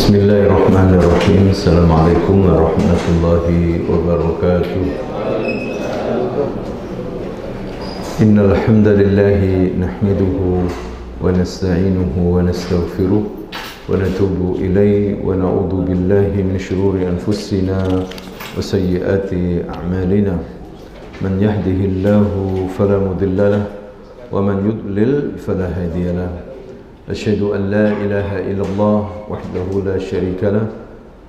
Bismillahirrahmanirrahim. Assalamualaikum warahmatullahi wabarakatuh. Innal hamdalillahi nahmaduhu wa nasta'inuhu wa nastaghfiruh wa natubu ilayhi wa na'udzu billahi min shururi anfusina wa sayyiati a'malina. Man yahdihillahu fala mudilla lahu wa man yudlil fala hadiya lahu. أشهد أن لا إله إلا الله وحده لا شريك له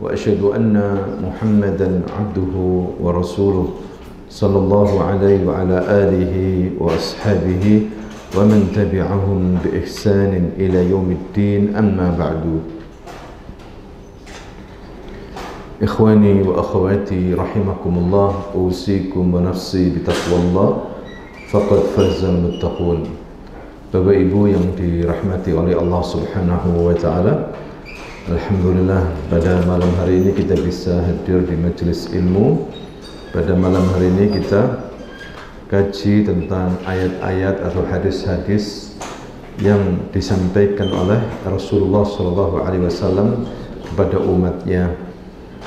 وأشهد أن محمدا عبده ورسوله صلى الله عليه وعلى آله وأصحابه ومن تبعهم بإحسان إلى يوم الدين أما بعد. إخواني وأخواتي رحمكم الله، أوصيكم ونفسي بتقوى الله فقد فاز المتقون. Bapak Ibu yang dirahmati oleh Allah Subhanahu wa Ta'ala, alhamdulillah pada malam hari ini kita bisa hadir di majelis ilmu. Pada malam hari ini kita kaji tentang ayat-ayat atau hadis-hadis yang disampaikan oleh Rasulullah SAW kepada umatnya,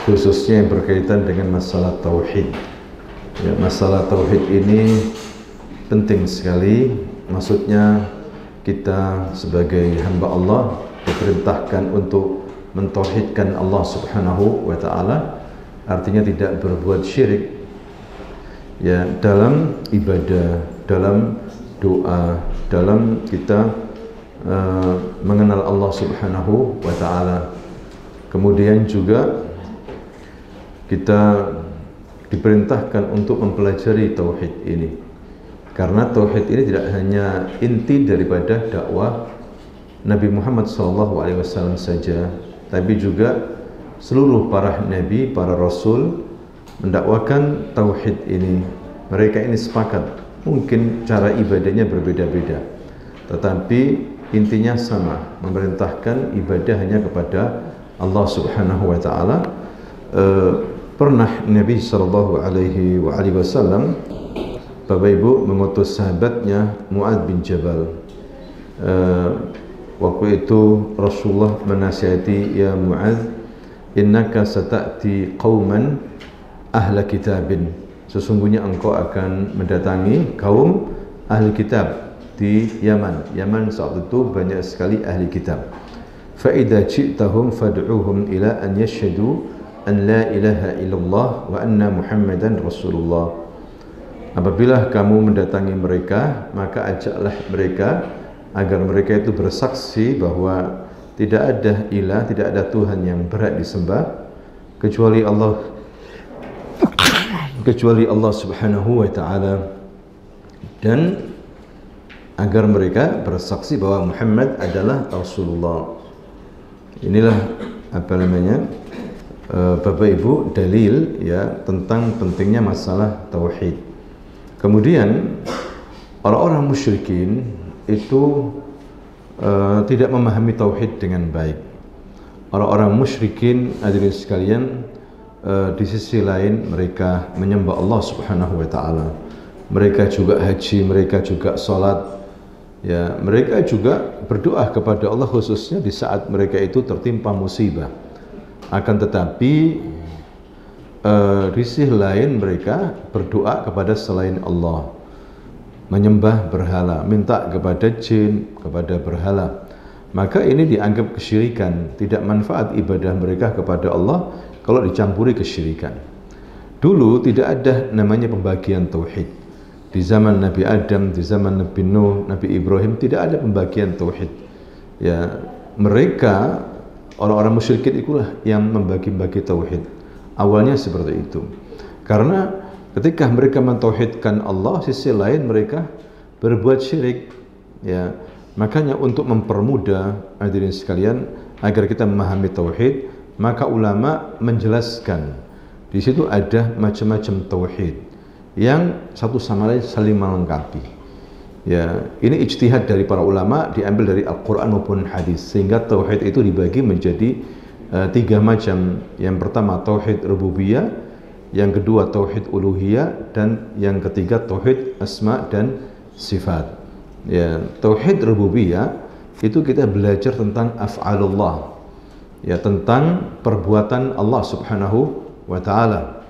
khususnya yang berkaitan dengan masalah tauhid. Ya, masalah tauhid ini penting sekali. Maksudnya kita sebagai hamba Allah diperintahkan untuk mentauhidkan Allah Subhanahu wa Ta'ala, artinya tidak berbuat syirik ya dalam ibadah, dalam doa, dalam kita mengenal Allah Subhanahu wa Ta'ala. Kemudian juga kita diperintahkan untuk mempelajari tauhid ini. Karena tauhid ini tidak hanya inti daripada dakwah Nabi Muhammad SAW saja, tapi juga seluruh para nabi, para rasul mendakwakan tauhid ini. Mereka ini sepakat, mungkin cara ibadahnya berbeda-beda, tetapi intinya sama, memerintahkan ibadah hanya kepada Allah Subhanahu wa Ta'ala. Pernah Nabi SAW, Bapak Ibu, mengutus sahabatnya Mu'adz bin Jabal. Waktu itu Rasulullah menasihati, ya Mu'adz, innaka sata'ti qauman ahla kitabin, sesungguhnya engkau akan mendatangi kaum ahli kitab di Yaman. Yaman saat itu banyak sekali ahli kitab. Fa idza ji'tahum fad'uhum ila an yashhadu an la ilaha illallah wa anna Muhammadan Rasulullah. Apabila kamu mendatangi mereka, maka ajaklah mereka agar mereka itu bersaksi bahwa tidak ada ilah, tidak ada Tuhan yang berhak disembah kecuali Allah Subhanahu wa Ta'ala, dan agar mereka bersaksi bahwa Muhammad adalah Rasulullah. Inilah Bapak Ibu, dalil ya tentang pentingnya masalah tauhid. Kemudian orang-orang musyrikin itu tidak memahami tauhid dengan baik. Orang-orang musyrikin, hadirin sekalian, di sisi lain mereka menyembah Allah Subhanahu wa Ta'ala. Mereka juga haji, mereka juga salat. Ya, mereka juga berdoa kepada Allah, khususnya di saat mereka itu tertimpa musibah. Akan tetapi di sisi lain mereka berdoa kepada selain Allah, menyembah berhala, minta kepada jin, kepada berhala. Maka ini dianggap kesyirikan, tidak manfaat ibadah mereka kepada Allah kalau dicampuri kesyirikan. Dulu tidak ada namanya pembagian tauhid. Di zaman Nabi Adam, di zaman Nabi Nuh, Nabi Ibrahim tidak ada pembagian tauhid. Ya, mereka orang-orang musyrikin itulah yang membagi-bagi tauhid. Awalnya seperti itu. Karena ketika mereka mentauhidkan Allah, sisi lain mereka berbuat syirik. Ya, makanya untuk mempermudah hadirin sekalian agar kita memahami tauhid, maka ulama menjelaskan di situ ada macam-macam tauhid yang satu sama lain saling melengkapi. Ya, ini ijtihad dari para ulama, diambil dari Al-Quran maupun hadis, sehingga tauhid itu dibagi menjadi tiga macam. Yang pertama tauhid rububiyah, yang kedua tauhid uluhiyah, dan yang ketiga tauhid asma dan sifat. Ya, tauhid rububiyah itu kita belajar tentang af'alullah. ya tentang perbuatan Allah Subhanahu wa taala.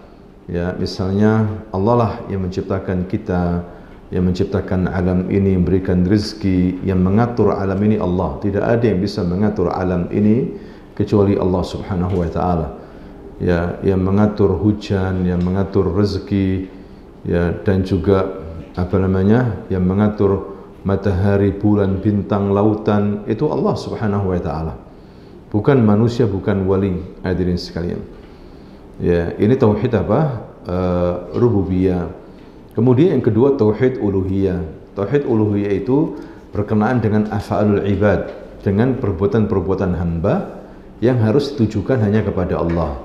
Ya, misalnya Allah lah yang menciptakan kita, yang menciptakan alam ini, memberikan rezeki, yang mengatur alam ini Allah. Tidak ada yang bisa mengatur alam ini kecuali Allah Subhanahu wa taala. Ya, yang mengatur hujan, yang mengatur rezeki, ya, dan juga yang mengatur matahari, bulan, bintang, lautan, itu Allah Subhanahu wa taala. Bukan manusia, bukan wali, hadirin sekalian. Ya, ini tauhid apa? Rububiyah. Kemudian yang kedua tauhid uluhiyah. Tauhid uluhiyah itu berkenaan dengan af'alul ibad, dengan perbuatan-perbuatan hamba yang harus ditujukan hanya kepada Allah.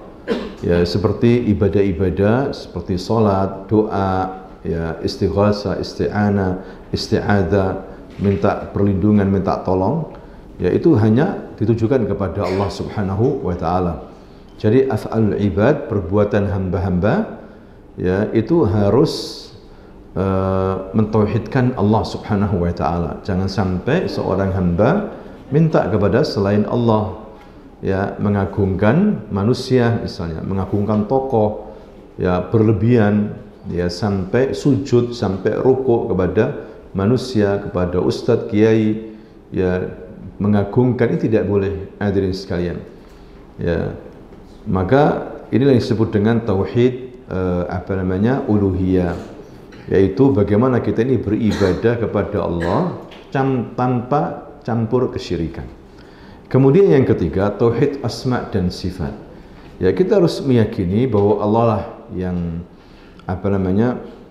Ya, seperti ibadah-ibadah seperti salat, doa, ya, istighasa, isti'anah, isti'adzah, minta perlindungan, minta tolong, ya itu hanya ditujukan kepada Allah Subhanahu wa taala. Jadi af'alul ibad, perbuatan hamba-hamba, ya itu harus mentauhidkan Allah Subhanahu wa taala. Jangan sampai seorang hamba minta kepada selain Allah, ya, mengagungkan manusia misalnya, mengagungkan tokoh, ya, berlebihan, ya, sampai sujud, sampai rukuk kepada manusia, kepada ustadz, kiai, ya, mengagungkan, ini tidak boleh, hadirin sekalian. Ya, maka inilah yang disebut dengan tauhid uluhiyah, yaitu bagaimana kita ini beribadah kepada Allah tanpa campur kesyirikan. Kemudian yang ketiga, tauhid asma dan sifat. Ya, kita harus meyakini bahwa Allah lah yang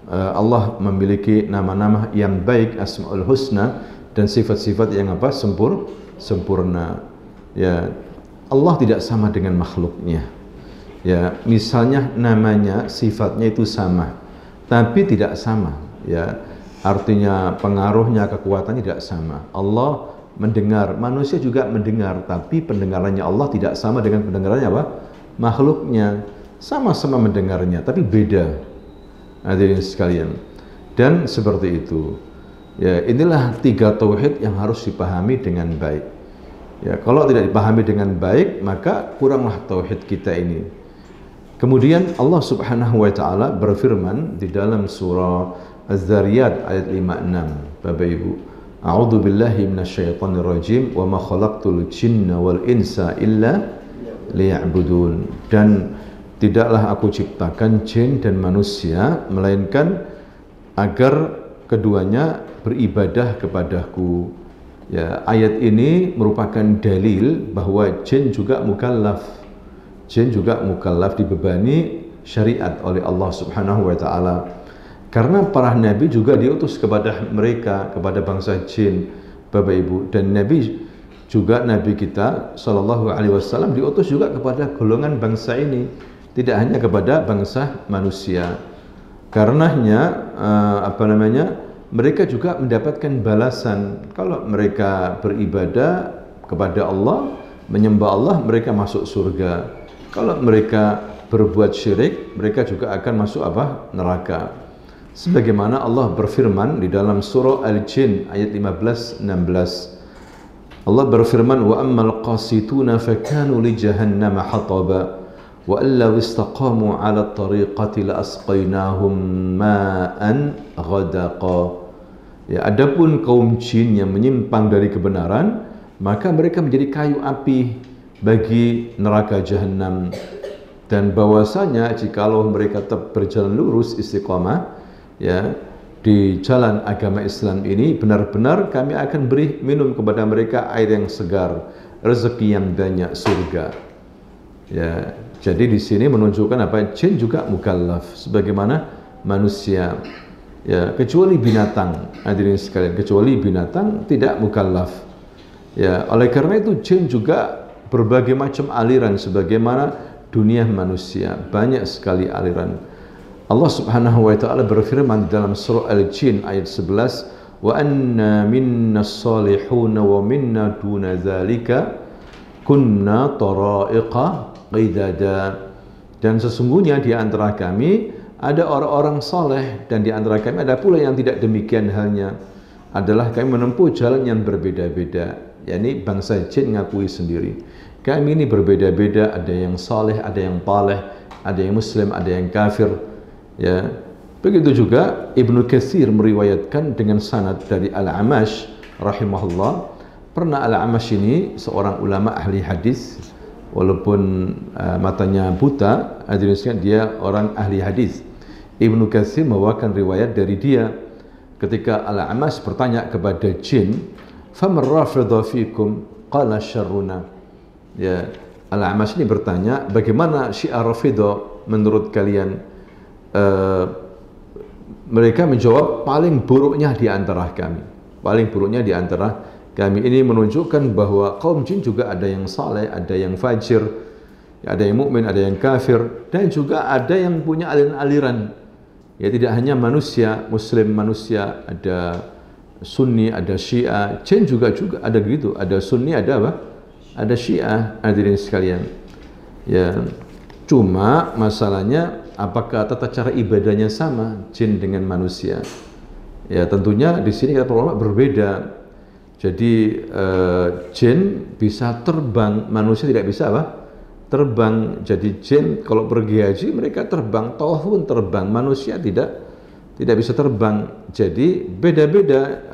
Allah memiliki nama-nama yang baik, asmaul husna, dan sifat-sifat yang sempurna. Ya, Allah tidak sama dengan makhluknya. Ya, misalnya namanya, sifatnya itu sama, tapi tidak sama, ya, artinya pengaruhnya, kekuatannya tidak sama. Allah mendengar, manusia juga mendengar, tapi pendengarannya Allah tidak sama dengan pendengarannya makhluknya. Sama-sama mendengarnya, tapi beda, hadirin sekalian. Dan seperti itu, ya, inilah tiga tauhid yang harus dipahami dengan baik. Ya, kalau tidak dipahami dengan baik, maka kuranglah tauhid kita ini. Kemudian Allah Subhanahu wa taala berfirman di dalam surah Az-Zariyat ayat 56, Bapak Ibu. A'udzu billahi minasyaitonir rajim wa ma khalaqtul jinna wal insa illa liya'budun. Dan tidaklah aku ciptakan jin dan manusia melainkan agar keduanya beribadah kepadaku. Ya, ayat ini merupakan dalil bahwa jin juga mukallaf. Jin juga mukallaf, dibebani syariat oleh Allah Subhanahu wa taala. Karena para nabi juga diutus kepada mereka, kepada bangsa jin, Bapak Ibu, dan nabi kita sallallahu alaihi wasallam diutus juga kepada golongan bangsa ini, tidak hanya kepada bangsa manusia. Karenanya mereka juga mendapatkan balasan. Kalau mereka beribadah kepada Allah, menyembah Allah, mereka masuk surga. Kalau mereka berbuat syirik, mereka juga akan masuk neraka. Sebagaimana Allah berfirman di dalam surah Al-Jin ayat 15-16. Allah berfirman, wa ammal qasituna fakanu li jahannama hataba wa allaw istaqamu 'ala at-tariqati la asqainahum ma'an ghadaqa. Ya, adapun kaum jin yang menyimpang dari kebenaran, maka mereka menjadi kayu api bagi neraka jahanam. Dan bahwasanya jikalau mereka tetap berjalan lurus istiqamah, ya, di jalan agama Islam ini, benar-benar kami akan beri minum kepada mereka air yang segar, rezeki yang banyak, surga. Ya, jadi di sini menunjukkan jin juga mukallaf sebagaimana manusia. Ya, kecuali binatang, hadirin sekalian, kecuali binatang tidak mukallaf. Ya, oleh karena itu jin juga berbagai macam aliran sebagaimana dunia manusia, banyak sekali aliran. Allah Subhanahu wa taala berfirman di dalam surah Al-Jin ayat 11, wa anna minna salihuna wa minna duna dzalika kunna tara'iqa qidada. Dan sesungguhnya di antara kami ada orang-orang saleh, dan di antara kami ada pula yang tidak demikian halnya, adalah kami menempuh jalan yang berbeda-beda. yakni bangsa jin ngakui sendiri. Kami ini berbeda-beda, ada yang saleh, ada yang taleh, ada yang muslim, ada yang kafir. Ya. Begitu juga Ibnu Katsir meriwayatkan dengan sanad dari Al-Amash rahimahullah. Pernah Al-Amash ini seorang ulama ahli hadis, walaupun matanya buta, dia orang ahli hadis. Ibnu Katsir membawakan riwayat dari dia ketika Al-Amash bertanya kepada jin, "Faman rafidha fikum?" Qala syarruna. Ya, Al-Amash ini bertanya, bagaimana Syiah Rafidhah menurut kalian? Mereka menjawab, paling buruknya di antara kami. Paling buruknya di antara kami. Ini menunjukkan bahwa kaum jin juga ada yang saleh, ada yang fajir, ada yang mukmin, ada yang kafir, dan juga ada yang punya aliran-aliran. Ya, tidak hanya manusia, muslim manusia, ada sunni, ada syiah. Jin juga ada gitu, ada sunni, ada apa? Ada syiah, hadirin sekalian. Ya, cuma masalahnya apakah tata cara ibadahnya sama jin dengan manusia? Ya, tentunya di sini kita ulama berbeda. Jadi jin bisa terbang, manusia tidak bisa apa? Terbang. Jadi jin kalau pergi haji mereka terbang, tawaf pun terbang, manusia tidak bisa terbang. Jadi beda-beda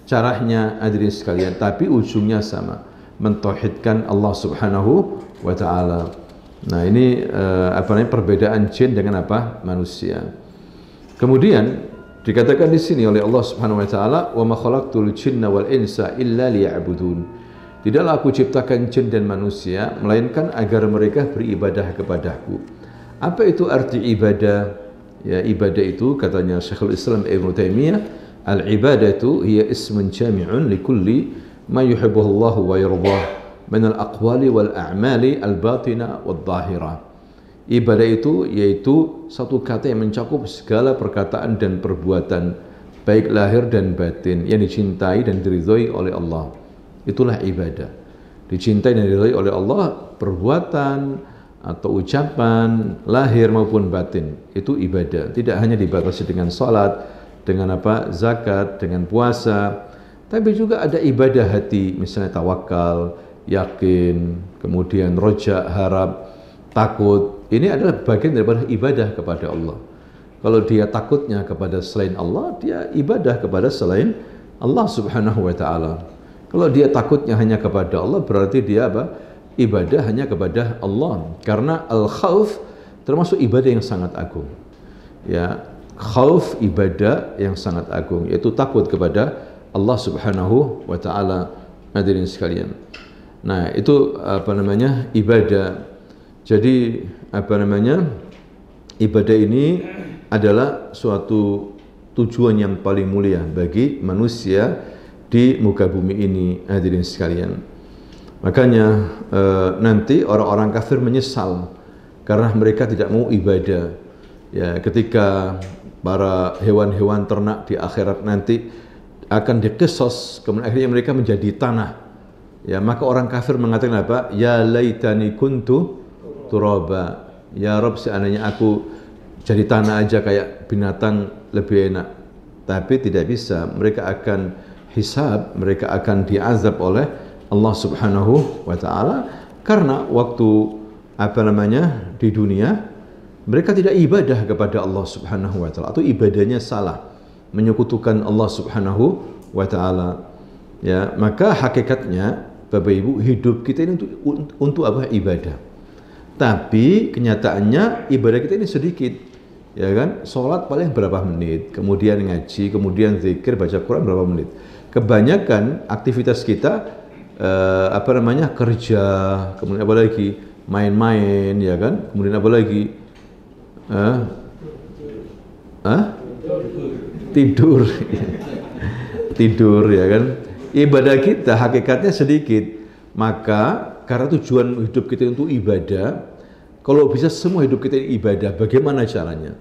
caranya, hadirin sekalian, tapi ujungnya sama, mentauhidkan Allah Subhanahu wa taala. Nah, ini perbedaan jin dengan manusia. Kemudian dikatakan di sini oleh Allah Subhanahu wa taala, "Wa ma khalaqtul jinna wal insa illa liya'budun." Tidaklah aku ciptakan jin dan manusia melainkan agar mereka beribadah kepadaku. Apa itu arti ibadah? Ya, ibadah itu katanya Syekhul Islam Ibnu Taimiyah, al-ibadatu hiya ismun jami'un likulli ma yuhibbuhu Allah wa yardah min al-aqwali wal a'mali al-batina wad dhahira. Ibadah itu yaitu satu kata yang mencakup segala perkataan dan perbuatan baik lahir dan batin yang dicintai dan diridhai oleh Allah. Itulah ibadah. Dicintai dan diridhai oleh Allah, perbuatan atau ucapan lahir maupun batin, itu ibadah. Tidak hanya dibatasi dengan salat, dengan zakat, dengan puasa, tapi juga ada ibadah hati, misalnya tawakal, yakin, kemudian roja, harap, takut. Ini adalah bagian daripada ibadah kepada Allah. Kalau dia takutnya kepada selain Allah, dia ibadah kepada selain Allah Subhanahu wa taala. Kalau dia takutnya hanya kepada Allah, berarti dia ibadah hanya kepada Allah. Karena al-khauf termasuk ibadah yang sangat agung. Ya, khauf ibadah yang sangat agung, yaitu takut kepada Allah Subhanahu wa taala, hadirin sekalian. Nah, itu ibadah. Jadi ibadah ini adalah suatu tujuan yang paling mulia bagi manusia di muka bumi ini, hadirin sekalian. Makanya nanti orang-orang kafir menyesal karena mereka tidak mau ibadah. Ya, ketika para hewan-hewan ternak di akhirat nanti akan diqisas, kemudian akhirnya mereka menjadi tanah. Ya, maka orang kafir mengatakan apa? Ya laitani kuntu turaba. Ya Rabb, seandainya aku jadi tanah aja kayak binatang lebih enak. Tapi tidak bisa. Mereka akan hisab, mereka akan diazab oleh Allah Subhanahu wa taala karena waktu di dunia mereka tidak ibadah kepada Allah Subhanahu wa taala atau ibadahnya salah, menyekutukan Allah Subhanahu wa taala. Ya, maka hakikatnya Bapak Ibu, hidup kita ini untuk ibadah. Tapi kenyataannya ibadah kita ini sedikit. Ya kan? Salat paling berapa menit, kemudian ngaji, kemudian zikir, baca Quran berapa menit. Kebanyakan aktivitas kita kerja, kemudian apa lagi, main-main, ya kan, kemudian apa lagi, tidur tidur, ya kan. Ibadah kita hakikatnya sedikit. Maka karena tujuan hidup kita untuk ibadah, kalau bisa semua hidup kita ibadah, bagaimana caranya?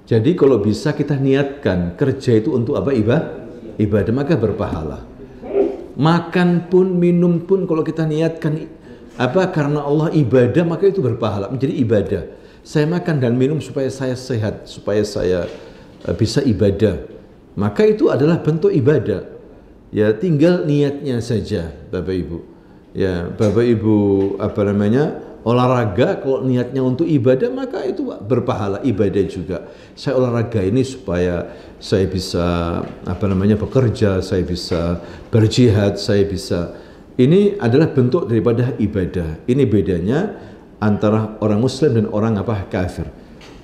Jadi kalau bisa kita niatkan kerja itu untuk ibadah, maka berpahala. Makan pun, minum pun, kalau kita niatkan karena Allah ibadah, maka itu berpahala, menjadi ibadah. Saya makan dan minum supaya saya sehat, supaya saya bisa ibadah, maka itu adalah bentuk ibadah. Ya, tinggal niatnya saja, Bapak Ibu. Ya, Bapak Ibu apa namanya? Olahraga kalau niatnya untuk ibadah maka itu berpahala ibadah juga. Saya olahraga ini supaya saya bisa apa namanya bekerja, saya bisa berjihad, saya bisa. Ini adalah bentuk daripada ibadah. Ini bedanya antara orang muslim dan orang apa kafir.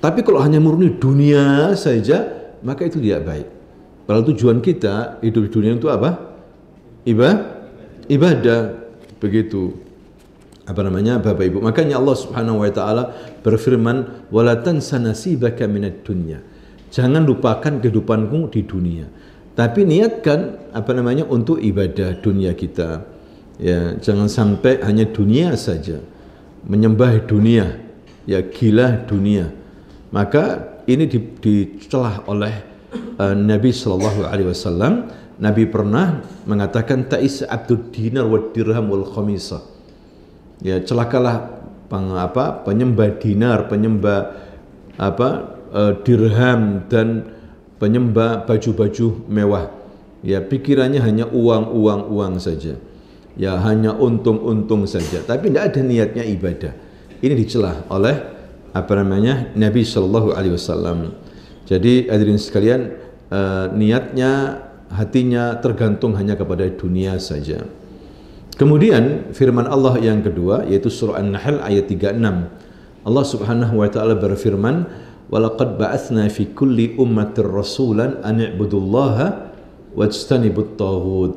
Tapi kalau hanya murni dunia saja, maka itu tidak baik. Padahal tujuan kita hidup di dunia itu apa? Ibadah. Begitu. Apa namanya Bapak Ibu, makanya Allah Subhanahu wa taala berfirman wala tansa nasibaka minad dunya, jangan lupakan kehidupanmu di dunia, tapi niatkan apa namanya untuk ibadah dunia kita, ya jangan sampai hanya dunia saja, menyembah dunia, ya gila dunia. Maka ini dicelah oleh Nabi Shallallahu Alaihi Wasallam. Nabi pernah mengatakan ta'is abdud dinar wa dirham wal khamisah. Ya celakalah penyembah dinar, penyembah dirham dan penyembah baju-baju mewah. Ya pikirannya hanya uang saja. Ya hanya untung saja. Tapi tidak ada niatnya ibadah. Ini dicelah oleh Nabi Shallallahu Alaihi Wasallam. Jadi hadirin sekalian, niatnya, hatinya tergantung hanya kepada dunia saja. Kemudian firman Allah yang kedua yaitu surah An-Nahl ayat 36. Allah Subhanahu wa taala berfirman, "Walaqad ba'atsna fi kulli ummatir rasulan an i'budullaha wajtanibut taghut."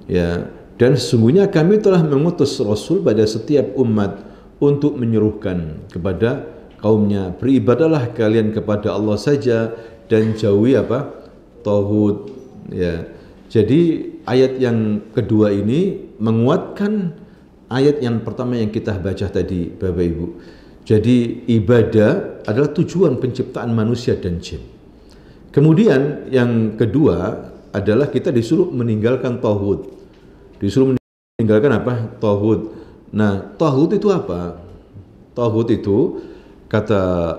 Ya, dan sesungguhnya kami telah mengutus rasul pada setiap umat untuk menyerukan kepada kaumnya, beribadahlah kalian kepada Allah saja dan jauhi taghut. Ya. Jadi ayat yang kedua ini menguatkan ayat yang pertama yang kita baca tadi, Bapak Ibu. Jadi ibadah adalah tujuan penciptaan manusia dan jin. Kemudian yang kedua adalah kita disuruh meninggalkan tauhid. Disuruh meninggalkan apa? Tauhid. Nah, tauhid itu apa? Tauhid itu kata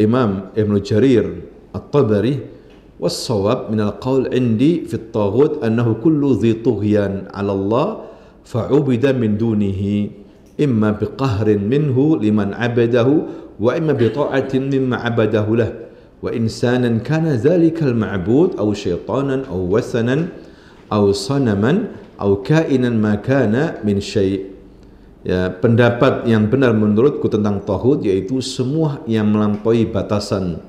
Imam Ibn Jarir At-Tabari, was-shawab min al-qaul indi fi at-taghut annahu kullu dhi tughyan 'ala Allah fa'ubida min dunihi imma biqahrin minhu liman 'abadahu wa imma bi ta'atin mimma 'abadahu lah wa insanan kana dhalika al-ma'bud aw syaitanan aw wasanan aw sanaman aw kainan ma kana min syai'. Ya, pendapat yang benar menurutku tentang tauhid yaitu semua yang melampaui batasan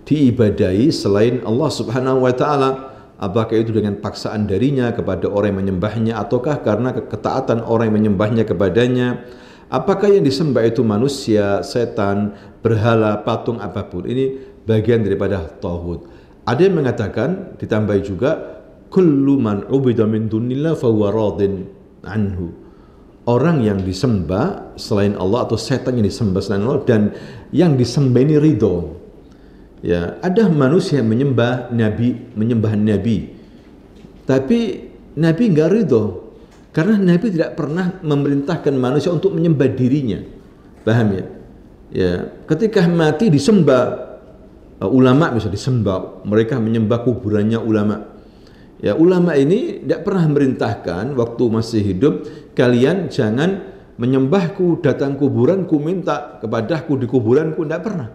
diibadahi selain Allah Subhanahu wa taala, apakah itu dengan paksaan darinya kepada orang yang menyembahnya ataukah karena ketaatan orang yang menyembahnya kepadanya, apakah yang disembah itu manusia, setan, berhala, patung apapun, ini bagian daripada tauhid. Ada yang mengatakan ditambah juga kullu man ubida min dunillah fa huwa radin anhu, orang yang disembah selain Allah atau setan yang disembah selain Allah dan yang disembah ini ridho. Ya, ada manusia yang menyembah nabi, tapi Nabi enggak ridho karena Nabi tidak pernah memerintahkan manusia untuk menyembah dirinya. Paham ya? Ya, ketika mati disembah, ulama bisa disembah, mereka menyembah kuburannya ulama. Ya, ulama ini tidak pernah memerintahkan waktu masih hidup, kalian jangan menyembahku, datang kuburanku, minta kepadaku di kuburanku, tidak pernah.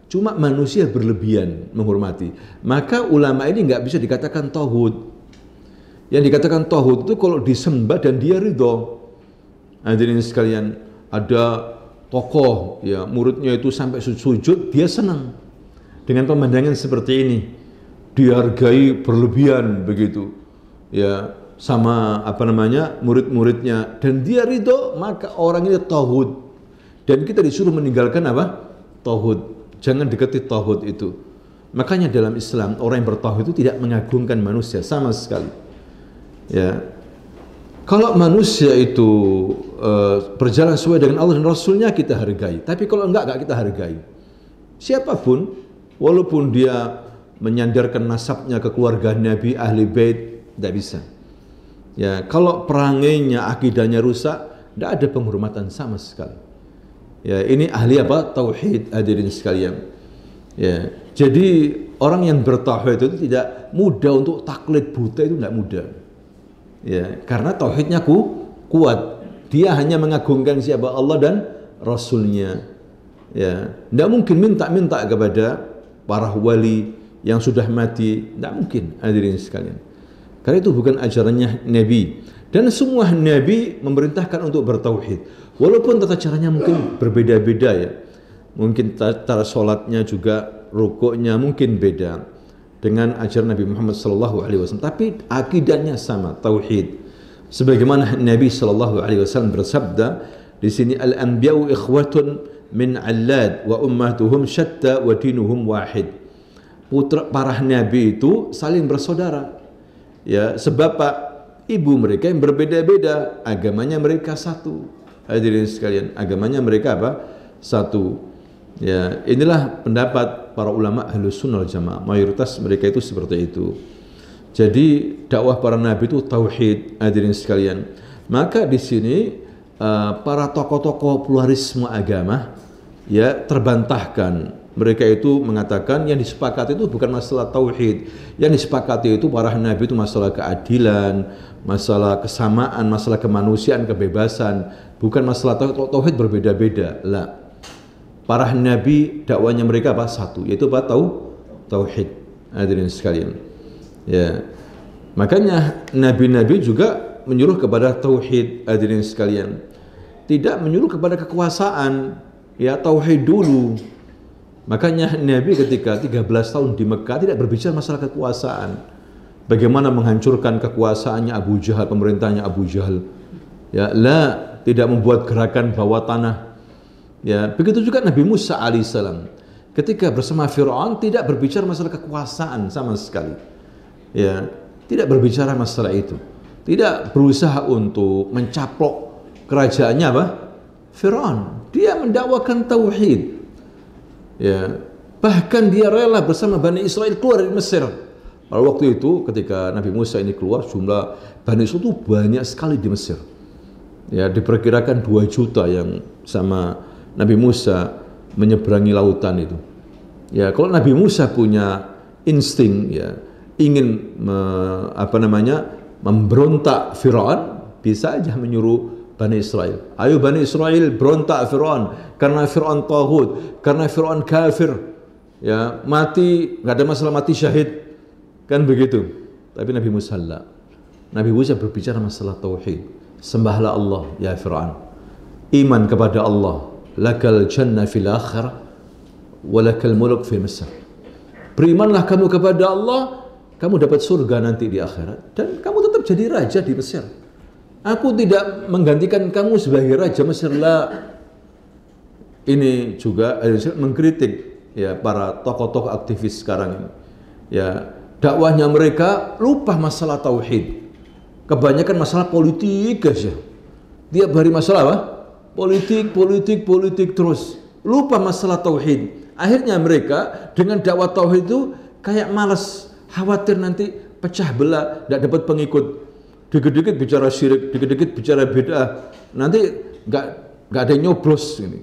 Cuma manusia berlebihan menghormati. Maka ulama ini nggak bisa dikatakan tauhid. Yang dikatakan tauhid itu kalau disembah dan dia ridho. Hadirin sekalian, ada tokoh ya muridnya itu sampai sujud, dia senang dengan pemandangan seperti ini. Dihargai berlebihan begitu. Ya, sama murid-muridnya dan dia ridho, maka orang ini tauhid. Dan kita disuruh meninggalkan tauhid. Jangan dekati tauhid itu. Makanya dalam Islam orang yang bertauhid itu tidak mengagungkan manusia sama sekali. Ya, kalau manusia itu berjalan sesuai dengan Allah dan Rasulnya kita hargai. Tapi kalau enggak kita hargai. Siapapun, walaupun dia menyandarkan nasabnya ke keluarga Nabi, ahli bait, tidak bisa. Ya, kalau perangainya, akidahnya rusak, tidak ada penghormatan sama sekali. Ya, ini ahli tauhid, hadirin sekalian. Ya, jadi orang yang bertauhid itu tidak mudah untuk taklid buta, itu tidak mudah. Ya, karena tauhidnya kuat. Dia hanya mengagungkan siapa? Allah dan Rasulnya. Ya, tidak mungkin minta-minta kepada para wali yang sudah mati, tidak mungkin, hadirin sekalian. Karena itu bukan ajarannya Nabi. Dan semua Nabi memerintahkan untuk bertauhid. Walaupun tata caranya mungkin berbeda-beda ya. Mungkin cara sholatnya juga, rukuknya mungkin beda dengan ajaran Nabi Muhammad SAW. Tapi akidahnya sama, tauhid. Sebagaimana Nabi SAW bersabda di sini, al-anbiya'u ikhwatun min allad wa ummatuhum syatta wa dinuhum wahid. Putra para nabi itu saling bersaudara. Ya, sebab ibu mereka yang berbeda-beda, agamanya mereka satu. Hadirin sekalian, agamanya mereka apa? Satu. Ya, inilah pendapat para ulama Ahlus Sunnah wal Jamaah. Mayoritas mereka itu seperti itu. Jadi dakwah para nabi itu tauhid, hadirin sekalian. Maka di sini para tokoh-tokoh pluralisme agama ya terbantahkan. Mereka itu mengatakan yang disepakati itu bukan masalah tauhid. Yang disepakati itu para nabi itu masalah keadilan, masalah kesamaan, masalah kemanusiaan, kebebasan, bukan masalah tauhid. Tauhid berbeda-beda. Lah. Para nabi dakwanya mereka apa? Satu, yaitu apa? Tauhid. Hadirin sekalian. Ya. Makanya nabi-nabi juga menyuruh kepada tauhid, hadirin sekalian. Tidak menyuruh kepada kekuasaan. Ya, tauhid dulu. Makanya Nabi ketika 13 tahun di Mekah tidak berbicara masalah kekuasaan. Bagaimana menghancurkan kekuasaannya Abu Jahal, pemerintahnya Abu Jahal. Ya, tidak membuat gerakan bawah tanah. Ya, begitu juga Nabi Musa alaihissalam. Ketika bersama Fir'aun tidak berbicara masalah kekuasaan sama sekali. Ya, tidak berbicara masalah itu. Tidak berusaha untuk mencaplok kerajaannya apa? Fir'aun. Dia mendakwakan tauhid. Ya, bahkan dia rela bersama Bani Israel keluar dari Mesir. Pada waktu itu ketika Nabi Musa ini keluar, jumlah Bani Israel itu banyak sekali di Mesir. Ya, diperkirakan 2 juta yang sama Nabi Musa menyeberangi lautan itu. Ya, kalau Nabi Musa punya insting ya, ingin memberontak Firaun, bisa aja menyuruh Bani Israel. Ayo Bani Israel berontak Firaun karena Firaun taghut, karena Firaun kafir. Ya, mati, enggak ada masalah mati syahid. Kan begitu. Tapi Nabi Musa enggak. Nabi Musa berbicara masalah tauhid. Sembahlah Allah ya Firaun. Iman kepada Allah. Lakal jannah fil akhirah wa lakal mulk fil Mesir. Berimanlah kamu kepada Allah, kamu dapat surga nanti di akhirat dan kamu tetap jadi raja di Mesir. Aku tidak menggantikan kamu sebagai raja Mesir. Ini juga mengkritik ya para tokoh-tokoh aktivis sekarang ini. Ya, dakwahnya mereka lupa masalah tauhid. Kebanyakan masalah politik guys ya. Tiap hari masalah apa? Politik terus. Lupa masalah tauhid. Akhirnya mereka dengan dakwah tauhid itu kayak malas, khawatir nanti pecah belah, tidak dapat pengikut. Dikit-dikit bicara syirik, dikit-dikit bicara bid'ah. Nanti nggak ada yang nyoblos ini.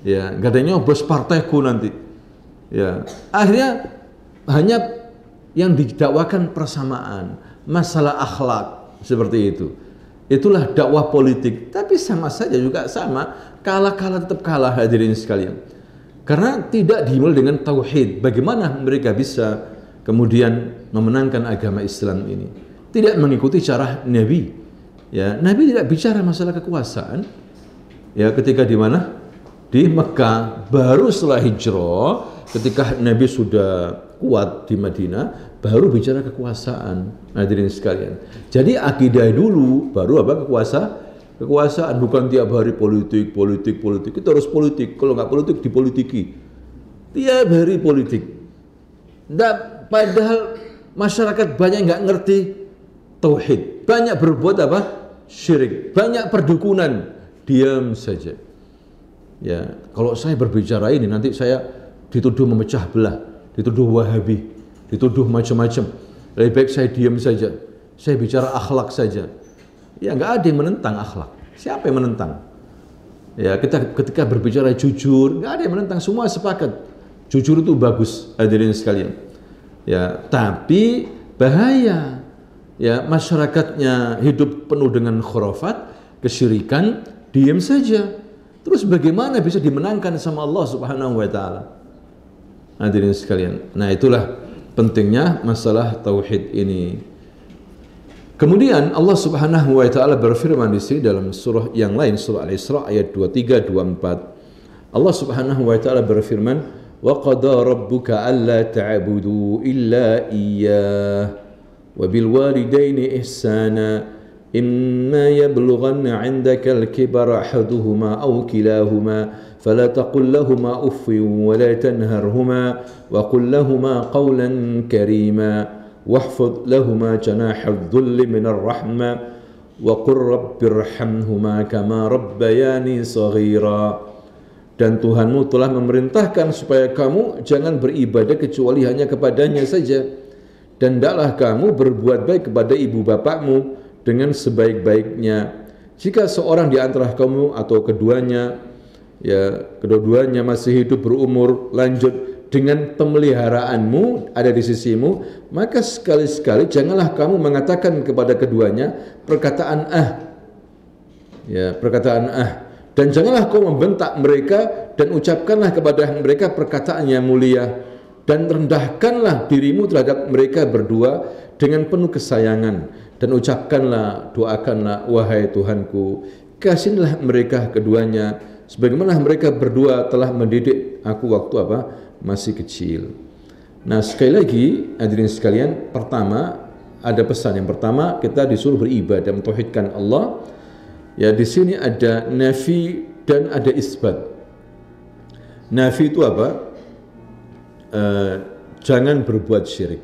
Ya, nggak ada yang nyoblos partaiku nanti. Ya, akhirnya hanya yang didakwakan persamaan, masalah akhlak seperti itu. Itulah dakwah politik. Tapi sama saja juga sama, kalah tetap kalah hadirin sekalian. Karena tidak dimulai dengan tauhid. Bagaimana mereka bisa kemudian memenangkan agama Islam ini? Tidak mengikuti cara Nabi. Ya, Nabi tidak bicara masalah kekuasaan. Ya, ketika di mana? Di Mekah. Baru setelah hijrah, ketika Nabi sudah kuat di Madinah, baru bicara kekuasaan. Hadirin sekalian. Jadi akidah dulu, baru apa? Kekuasaan. Bukan tiap hari politik. Kita harus politik. Kalau nggak politik, dipolitiki. Tiap hari politik. Padahal masyarakat banyak nggak ngerti tauhid, banyak berbuat apa? Syirik, banyak perdukunan, diam saja. Ya, kalau saya berbicara ini nanti saya dituduh memecah belah, dituduh Wahabi, dituduh macam-macam. Lebih baik saya diam saja. Saya bicara akhlak saja. Ya, nggak ada yang menentang akhlak. Siapa yang menentang? Ya, ketika berbicara jujur, nggak ada yang menentang, semua sepakat. Jujur itu bagus, hadirin sekalian. Ya, tapi bahaya. Ya, masyarakatnya hidup penuh dengan khurafat. kesyirikan, diam saja. Terus bagaimana bisa dimenangkan sama Allah Subhanahu wa taala? Hadirin sekalian. Nah, itulah pentingnya masalah tauhid ini. Kemudian Allah Subhanahu wa taala berfirman di sini dalam surah yang lain, surah Al-Isra ayat 23 24. Allah Subhanahu wa taala berfirman, "Wa qada rabbuka alla ta'budu illa iyyah wa bil walidaini ihsana imma yablughanna 'indaka al-kibara ahaduhuma aw kilahuma fala taqul lahumā uffin wa la tanharhumā wa qul lahumā qawlan karīmā." واحفظ لهما جناح الذل من الرحمة وقل رب ارحمهما كما ربياني صغيرا. Dan Tuhanmu telah memerintahkan supaya kamu jangan beribadah kecuali hanya kepadanya saja, dan hendaklah kamu berbuat baik kepada ibu bapakmu dengan sebaik-baiknya. Jika seorang di antara kamu atau keduanya, kedua-duanya masih hidup berumur lanjut dengan pemeliharaanmu ada di sisimu, maka sekali-sekali janganlah kamu mengatakan kepada keduanya perkataan dan janganlah kau membentak mereka, dan ucapkanlah kepada mereka perkataan yang mulia, dan rendahkanlah dirimu terhadap mereka berdua dengan penuh kesayangan, dan ucapkanlah, doakanlah, wahai Tuhanku, kasihilah mereka keduanya sebagaimana mereka berdua telah mendidik aku waktu masih kecil. Nah, sekali lagi hadirin sekalian, pertama ada pesan. Yang pertama, kita disuruh beribadah, mentauhidkan Allah. Ya, di sini ada nafi dan ada isbat. Nafi itu apa? Jangan berbuat syirik.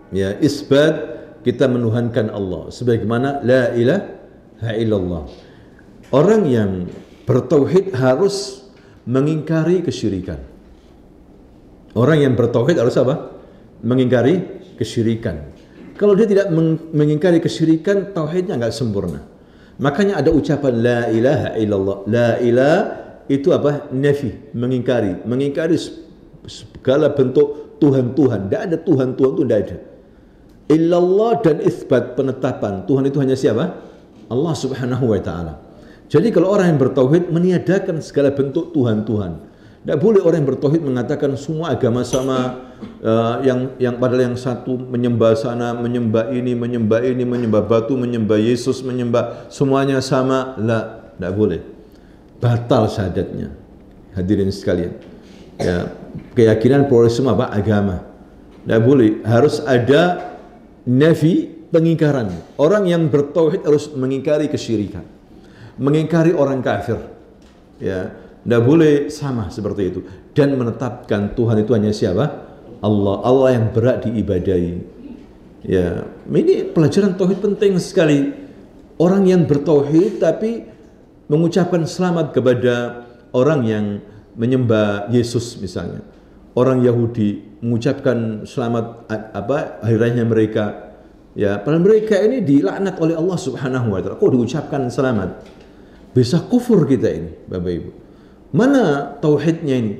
Ya, isbat kita menuhankan Allah sebagaimana la ilaha illallah. Orang yang bertauhid harus mengingkari kesyirikan. Orang yang bertauhid harus apa? Mengingkari kesyirikan. Kalau dia tidak mengingkari kesyirikan, tauhidnya enggak sempurna. Makanya ada ucapan la ilaha illallah. La ilaha itu apa? Nafi, mengingkari. Mengingkari segala bentuk Tuhan-Tuhan. Tidak ada Tuhan-Tuhan itu tidak ada. Illallah dan isbat, penetapan. Tuhan itu hanya siapa? Allah Subhanahu wa taala. Jadi kalau orang yang bertauhid meniadakan segala bentuk Tuhan-Tuhan. Tidak boleh orang yang bertauhid mengatakan semua agama sama, yang padahal yang satu menyembah sana, menyembah ini, menyembah batu, menyembah Yesus, menyembah semuanya sama. La, tidak boleh. Batal syahadatnya. Hadirin sekalian. Ya, keyakinan pluralisme apa? Agama. Tidak boleh. Harus ada nafi, pengingkaran. Orang yang bertauhid harus mengingkari kesyirikan, mengingkari orang kafir. Ya. Tidak boleh sama seperti itu, dan menetapkan Tuhan itu hanya siapa? Allah. Allah yang berat diibadahi. Ya, ini pelajaran tauhid penting sekali. Orang yang bertauhid tapi mengucapkan selamat kepada orang yang menyembah Yesus misalnya. Orang Yahudi mengucapkan selamat hari raya mereka. Ya, padahal mereka ini dilaknat oleh Allah Subhanahu wa taala. Kok diucapkan selamat? Bisa kufur kita ini, Bapak Ibu. Mana tauhidnya ini?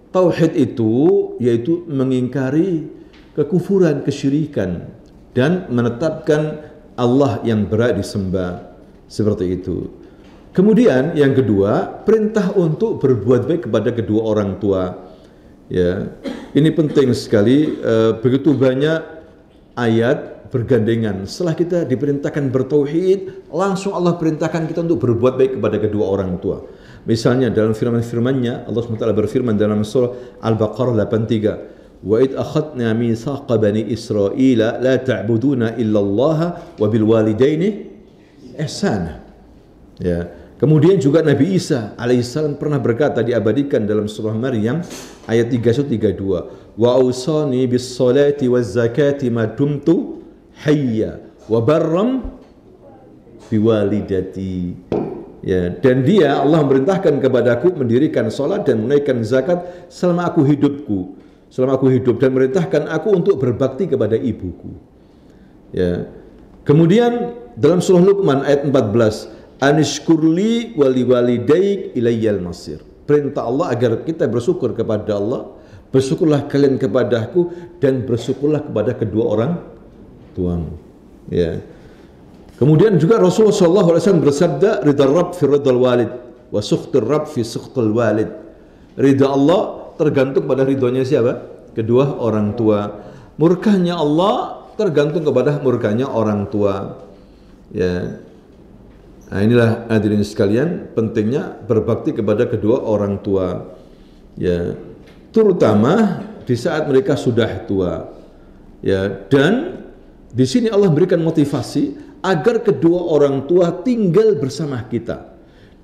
Tauhid itu yaitu mengingkari kekufuran, kesyirikan, dan menetapkan Allah yang berat disembah, seperti itu. Kemudian yang kedua, perintah untuk berbuat baik kepada kedua orang tua. Ya, ini penting sekali. Begitu banyak ayat bergandengan. Setelah kita diperintahkan bertauhid, langsung Allah perintahkan kita untuk berbuat baik kepada kedua orang tua. Misalnya dalam firman-firman-Nya, Allah SWT berfirman dalam surah Al-Baqarah 83, "Wa id akhadna mitsaqa bani Israila la ta'buduna illallaha wa bil walidaini ihsana." Ya. Kemudian juga Nabi Isa alaihissalam pernah berkata, diabadikan dalam surah Maryam ayat 31-32, "Wa awsani bis salati waz zakati ma dumtu hayya wa barram bi walidati." Ya, dan dia, Allah memerintahkan kepadaku mendirikan salat dan menunaikan zakat selama aku hidup, dan memerintahkan aku untuk berbakti kepada ibuku. Ya. Kemudian dalam surah Luqman ayat 14, "Anishkurli wali walidaik ilayyal masir." Perintah Allah agar kita bersyukur kepada Allah, bersyukurlah kalian kepadaku, dan bersyukurlah kepada kedua orang tuamu. Ya. Kemudian juga Rasulullah SAW bersabda, ridha Rabb fi ridhal walid wa sukhtir Rabb fi sukhtil walid. Ridha Allah tergantung pada ridhonya siapa? Kedua orang tua. Murkanya Allah tergantung kepada murkanya orang tua. Ya. Nah, inilah hadirin sekalian pentingnya berbakti kepada kedua orang tua. Ya, terutama di saat mereka sudah tua. Ya, dan di sini Allah berikan motivasi agar kedua orang tua tinggal bersama kita.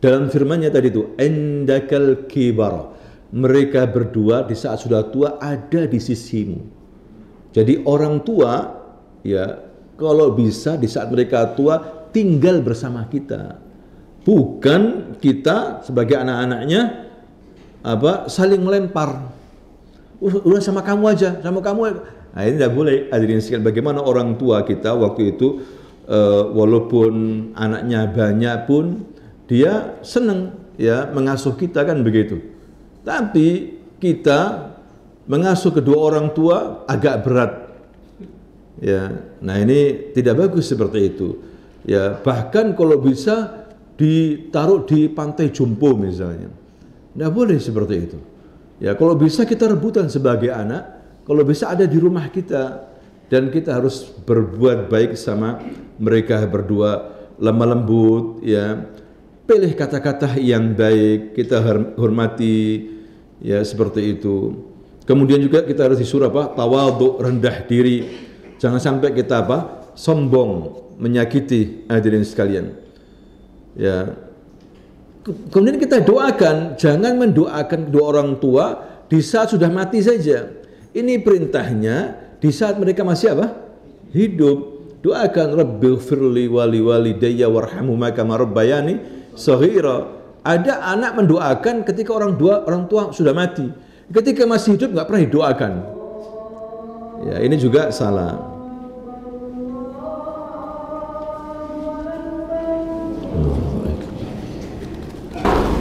Dalam firman-Nya tadi itu, indakal kibar. Mereka berdua di saat sudah tua ada di sisimu. Jadi orang tua, ya, kalau bisa di saat mereka tua tinggal bersama kita, bukan kita sebagai anak-anaknya saling melempar. Udah sama kamu aja, sama kamu. Nah, ini tidak boleh. Hadirin sekalian, bagaimana orang tua kita waktu itu walaupun anaknya banyak pun dia senang ya mengasuh kita, kan begitu. Tapi kita mengasuh kedua orang tua agak berat. Ya, nah ini tidak bagus seperti itu. Ya, bahkan kalau bisa ditaruh di pantai jompo misalnya. Tidak boleh seperti itu. Ya, kalau bisa kita rebutan sebagai anak, kalau bisa ada di rumah kita, dan kita harus berbuat baik sama mereka berdua, lemah lembut, ya. Pilih kata-kata yang baik, kita hormati, ya, seperti itu. Kemudian juga kita harus disuruh tawadhu, rendah diri. Jangan sampai kita sombong, menyakiti hadirin sekalian. Ya. Kemudian kita doakan, jangan mendoakan kedua orang tua di saat sudah mati saja. Ini perintahnya di saat mereka masih hidup. Doakan rabbighfirli wali walidayya warhamhuma kama rabbayani shaghira. Ada anak mendoakan ketika orang tua sudah mati. Ketika masih hidup nggak pernah didoakan. Ya, ini juga salah.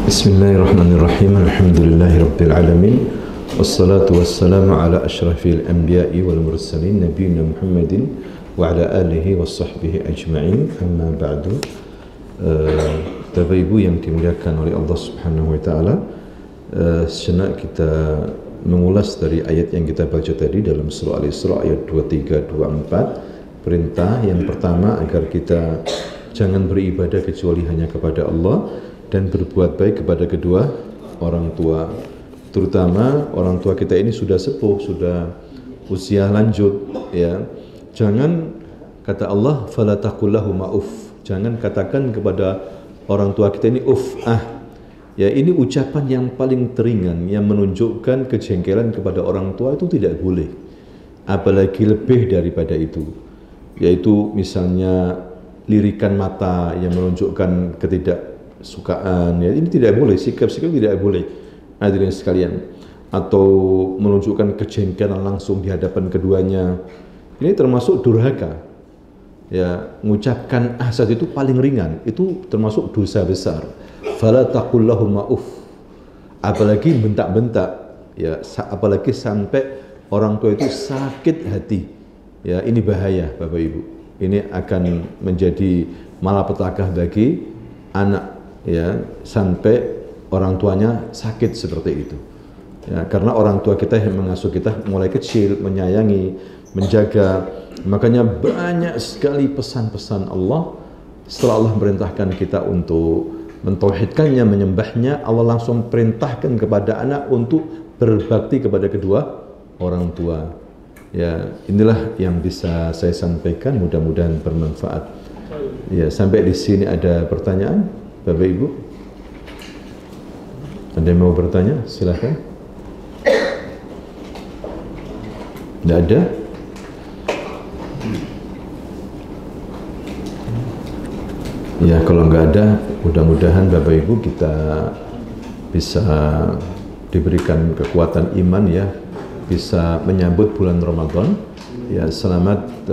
Bismillahirrahmanirrahim. Alhamdulillahirabbil alamin. Wassalatu wassalamu ala asyrafil anbiya'i wal mursalin nabiyina Muhammadin wa ala alihi washabbihi ajma'in. Amma ba'du. Bapak Ibu yang dimuliakan oleh Allah Subhanahu wa taala, sejenak kita mengulas dari ayat yang kita baca tadi dalam surah Al-Isra ayat 23 24. Perintah yang pertama agar kita jangan beribadah kecuali hanya kepada Allah dan berbuat baik kepada kedua orang tua. Terutama orang tua kita ini sudah sepuh, sudah usia lanjut, ya. Jangan, kata Allah, fala taqul lahum uf. Jangan katakan kepada orang tua kita ini Ya, ini ucapan yang paling teringan yang menunjukkan kejengkelan kepada orang tua itu tidak boleh. Apalagi lebih daripada itu. Yaitu misalnya lirikan mata yang menunjukkan ketidaksukaan, ya, ini tidak boleh, sikap-sikap tidak boleh, hadirin sekalian. Atau menunjukkan kejengkelan langsung di hadapan keduanya, ini termasuk durhaka. Ya, mengucapkan saat itu paling ringan, itu termasuk dosa besar. Fala taqul lahum uf. Apalagi bentak-bentak, ya, apalagi sampai orang tua itu sakit hati. Ya, ini bahaya Bapak Ibu. Ini akan menjadi malapetaka bagi anak, ya, sampai orang tuanya sakit seperti itu. Ya, karena orang tua kita yang mengasuh kita mulai kecil, menyayangi, menjaga. Makanya banyak sekali pesan-pesan Allah setelah Allah merintahkan kita untuk mentauhidkannya, menyembahnya, Allah langsung perintahkan kepada anak untuk berbakti kepada kedua orang tua. Ya, inilah yang bisa saya sampaikan, mudah-mudahan bermanfaat. Ya, sampai di sini ada pertanyaan, Bapak Ibu? Ada yang mau bertanya? Silakan. Tidak ada? Ya, kalau nggak ada, mudah-mudahan Bapak Ibu kita bisa diberikan kekuatan iman, ya, bisa menyambut bulan Ramadan, ya, selamat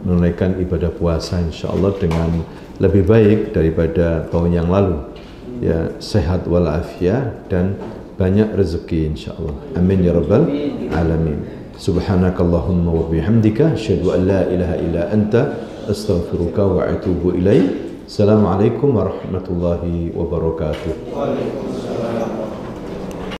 menunaikan ibadah puasa insyaallah dengan lebih baik daripada tahun yang lalu, ya, sehat walafiat dan banyak rezeki insyaallah. Amin ya rabbal alamin. Subhanakallahumma wa bihamdika asyhadu an la ilaha illa anta astaghfiruka wa atubu ilaik. Assalamualaikum warahmatullahi wabarakatuh. Waalaikumsalam.